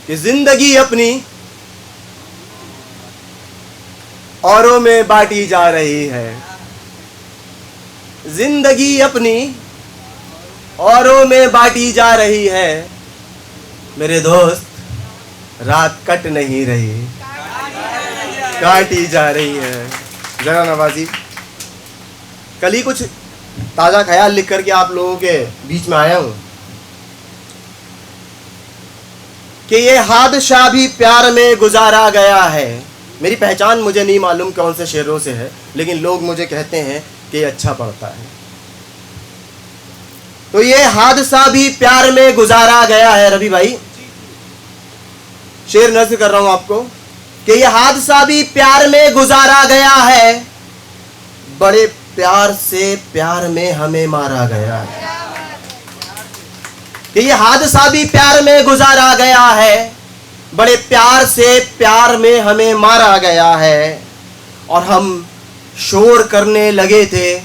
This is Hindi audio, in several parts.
कि जिंदगी अपनी औरों में बांटी जा रही है, जिंदगी अपनी औरों में बांटी जा रही है। मेरे दोस्त, रात कट नहीं रही, काटी जा रही है। जरा नवाजी, कल ही कुछ ताज़ा ख्याल लिख करके आप लोगों के बीच में आया हूं कि ये हादसा भी प्यार में गुजारा गया है। मेरी पहचान मुझे नहीं मालूम कौन से शेरों से है, लेकिन लोग मुझे कहते हैं कि ये अच्छा पढ़ता है। तो ये हादसा भी प्यार में गुजारा गया है। रवि भाई, शेर नज़्म कर रहा हूं आपको कि ये हादसा भी प्यार में गुजारा गया है, बड़े प्यार से प्यार में हमें मारा गया है। कि ये हादसा भी प्यार में गुजारा गया है, बड़े प्यार से प्यार में हमें मारा गया है। और हम शोर करने लगे थे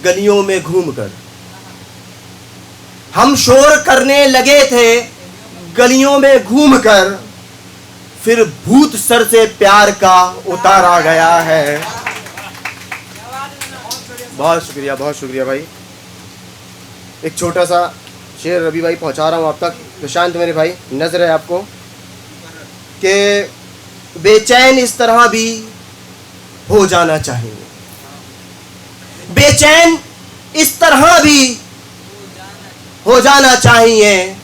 गलियों में घूमकर, हम शोर करने लगे थे गलियों में घूमकर, फिर भूत सर से प्यार का उतारा गया है। बहुत शुक्रिया भाई। एक छोटा सा शेर रवि भाई पहुंचा रहा हूं आप तक। प्रशांत मेरे भाई, नजर है आपको कि बेचैन इस तरह भी हो जाना चाहिए, बेचैन इस तरह भी हो जाना चाहिए,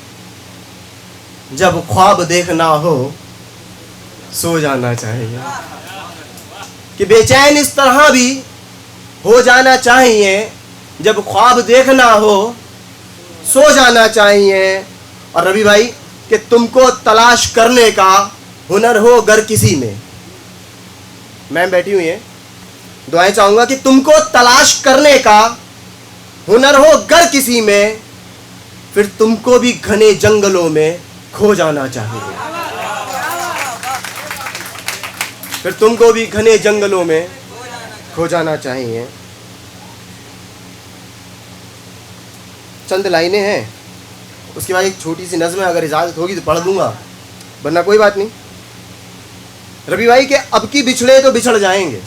जब ख्वाब देखना हो सो जाना चाहिए। कि बेचैन इस तरह भी हो जाना चाहिए, जब ख्वाब देखना हो सो जाना चाहिए। और रवि भाई, कि तुमको तलाश करने का हुनर हो गर किसी में। मैम बैठी हुई है, दुआएं चाहूंगा कि तुमको तलाश करने का हुनर हो गर किसी में, फिर तुमको भी घने जंगलों में खो जाना चाहिए, फिर तुमको भी घने जंगलों में खो जाना चाहिए। चंद लाइनें हैं, उसके बाद एक छोटी सी नज़्म है, अगर इजाज़त होगी तो पढ़ दूंगा, वरना कोई बात नहीं। रवि भाई के अब की बिछड़े तो बिछड़ जाएंगे,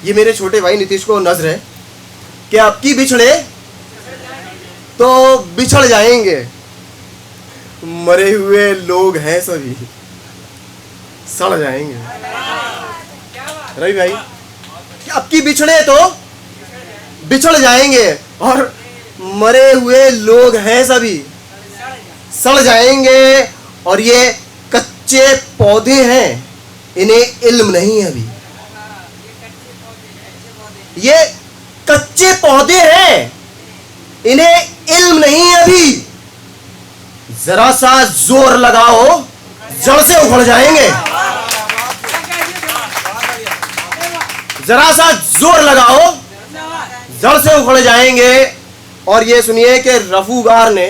ये मेरे छोटे भाई नीतीश को नज़र है कि अब की बिछड़े तो बिछड़ जाएंगे, मरे हुए लोग हैं सभी सड़ जाएंगे। रवि भाई, कि अब की बिछड़े तो बिछड़ जाएंगे और मरे हुए लोग हैं सभी सड़ जाएंगे। और ये कच्चे पौधे हैं, इन्हें इल्म नहीं है अभी, ये कच्चे पौधे हैं, इन्हें इल्म नहीं अभी, जरा सा जोर लगाओ जड़ से उखड़ जाएंगे, जरा सा जोर लगाओ जड़ से उखड़ जाएंगे। और ये सुनिए कि रफूगार ने,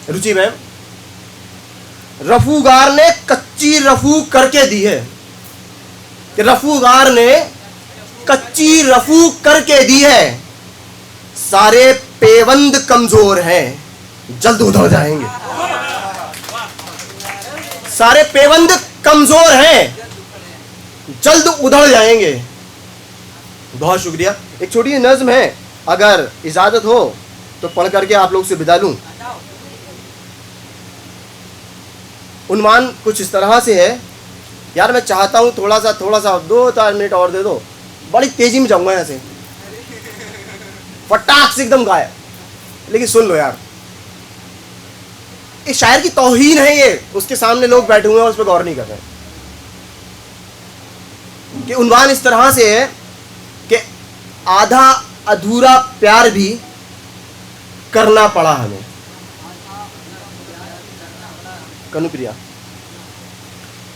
रुचि मैम, रफूगार ने कच्ची रफू करके दी है, कि रफूगार ने कच्ची रफू करके दी है। सारे पेवंद कमजोर हैं, जल्द उधड़ जाएंगे, सारे पेवंद कमजोर हैं, जल्द उधड़ जाएंगे। बहुत शुक्रिया। एक छोटी सी नज़्म है, अगर इजाजत हो तो पढ़ करके आप लोग से विदा लूं। उन्वान कुछ इस तरह से है, यार मैं चाहता हूं थोड़ा सा 2-4 मिनट और दे दो, बड़ी तेजी में जाऊंगा यहाँ से, फटाक से एकदम गायब। लेकिन सुन लो यार, इस शायर की तौहीन है ये, उसके सामने लोग बैठे हुए हैं और उस पर गौर नहीं कर रहे। कि उन्वान इस तरह से है कि आधा अधूरा प्यार भी करना पड़ा हमें। कनुप्रिया,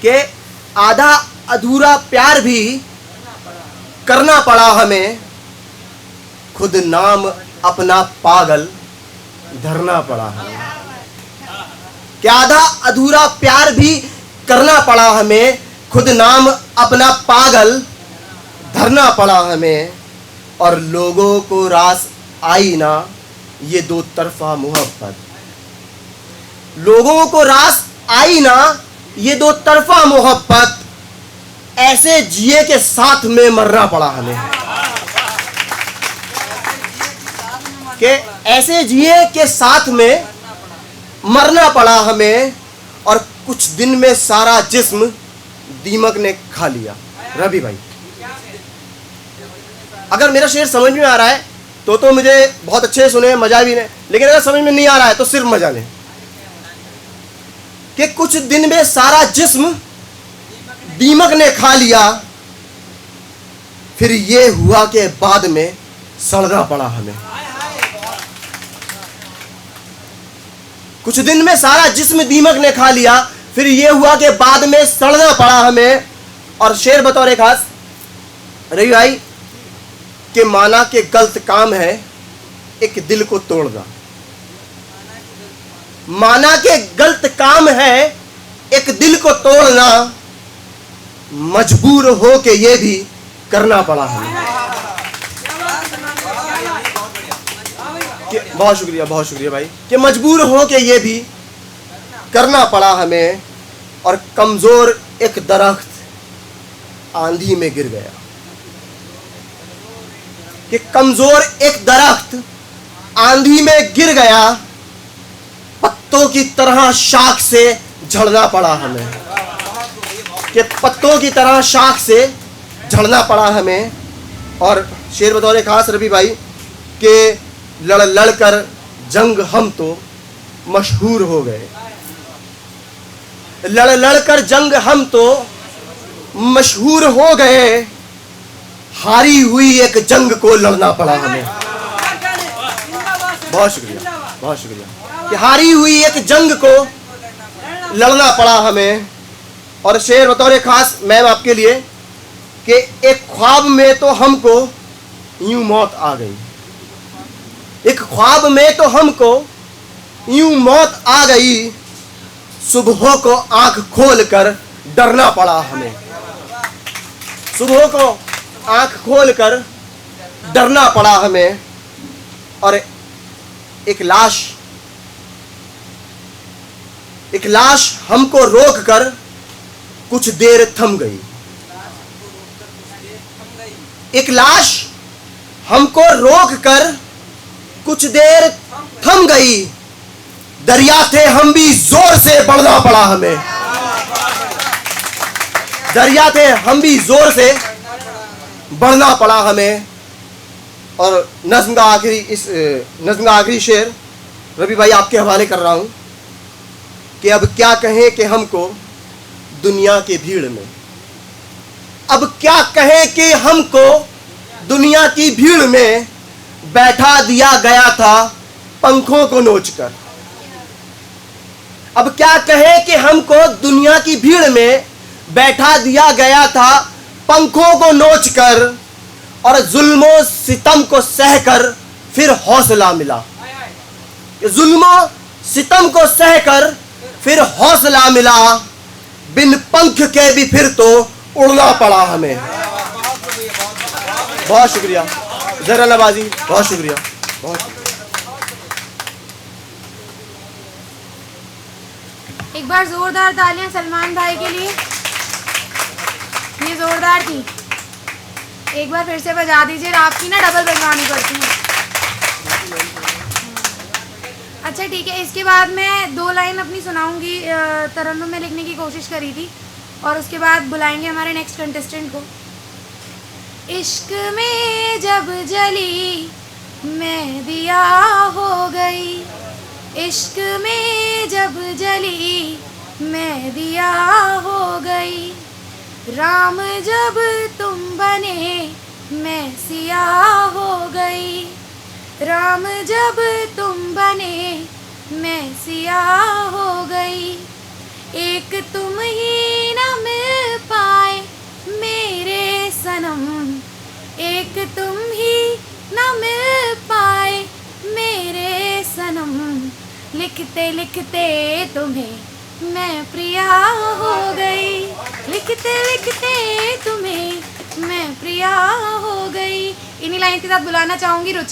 कि आधा अधूरा प्यार भी करना पड़ा हमें, खुद नाम अपना पागल धरना पड़ा हमें। कि आधा अधूरा प्यार भी करना पड़ा हमें, खुद नाम अपना पागल धरना पड़ा हमें। और लोगों को रास आई ना ये दो तरफा मोहब्बत, लोगों को रास आई ना ये दो तरफा मोहब्बत, ऐसे जिए के साथ में मरना पड़ा हमें। कि ऐसे जिए के साथ में मरना पड़ा हमें, और कुछ दिन में सारा जिस्म दीमक ने खा लिया। रवि भाई, अगर मेरा शेर समझ में आ रहा है तो मुझे बहुत अच्छे सुने, मजा भी नहीं, लेकिन अगर समझ में नहीं आ रहा है तो सिर्फ मजा लें। कि कुछ दिन में सारा जिस्म दीमक ने खा लिया, फिर ये हुआ कि बाद में सड़ना पड़ा हमें। कुछ दिन में सारा जिस्म दीमक ने खा लिया, फिर ये हुआ कि बाद में सड़ना पड़ा हमें। और शेर बतौर एक खास रवि भाई कि माना कि गलत काम है एक दिल को तोड़ना, माना कि गलत काम है एक दिल को तोड़ना, मजबूर हो के ये भी करना पड़ा हमें। बहुत शुक्रिया भाई कि मजबूर हो के ये भी करना पड़ा हमें। और कमजोर एक दरख्त आंधी में गिर गया, कि कमजोर एक दरख्त आंधी में गिर गया, पत्तों की तरह शाख से झड़ना पड़ा हमें। कि पत्तों की तरह शाख से झड़ना पड़ा हमें। और शेर बतौर खास रवि भाई कि लड़ लड़ कर जंग हम तो मशहूर हो गए, लड़ लड़ कर जंग हम तो मशहूर हो गए, हारी हुई एक जंग को लड़ना पड़ा हमें। बहुत शुक्रिया कि हारी हुई एक जंग को लड़ना पड़ा हमें। और शेर बतौर खास मैम आपके लिए कि एक ख्वाब में तो हमको यूं मौत आ गई, एक ख्वाब में तो हमको यूं मौत आ गई, सुबह को आंख खोल कर डरना पड़ा हमें। सुबह को आंख खोल कर डरना पड़ा हमें। और एक लाश हमको रोक कर कुछ देर थम गई, एक लाश हमको रोक कर कुछ देर थम गई, दरिया थे हम भी जोर से बढ़ना पड़ा हमें। दरिया थे हम भी जोर से बढ़ना पड़ा हमें। और नज्म का आखिरी शेर रवि भाई आपके हवाले कर रहा हूं कि अब क्या कहें कि हमको दुनिया की भीड़ में, अब क्या कहें कि हमको दुनिया की भीड़ में बैठा दिया गया था पंखों को नोचकर। अब क्या कहें कि हमको दुनिया की भीड़ में बैठा दिया गया था पंखों को नोचकर, और जुल्मों सितम को सहकर फिर हौसला मिला। जुल्मों सितम को सहकर फिर हौसला मिला, बिन पंख के भी फिर तो उड़ना पड़ा हमें। बहुत शुक्रिया जरा नवाजी, बहुत शुक्रिया, बहुत शुक्रिया। एक बार जोरदार तालियां सलमान भाई के लिए, ये जोरदार थी। एक बार फिर से बजा दीजिए, आपकी ना डबल बजवानी पड़ती है। अच्छा ठीक है, इसके बाद मैं 2 लाइन अपनी सुनाऊंगी, तरन्नुम में लिखने की कोशिश करी थी, और उसके बाद बुलाएंगे हमारे नेक्स्ट कंटेस्टेंट को। इश्क में जब जली मैं दिया हो गई, इश्क में जब जली मैं दिया हो गई, राम जब तुम बने मैं सिया हो गई, राम जब तुम बने मैं सिया हो गई, एक तुम ही न मिल पाए मेरे सनम, एक तुम ही न मिल पाए मेरे सनम, लिखते लिखते तुम्हें मैं प्रिया हो गई, लिखते लिखते तुम्हें मैं प्रिया हो गई। इन्हीं लाइन के साथ बुलाना चाहूँगी रुचि।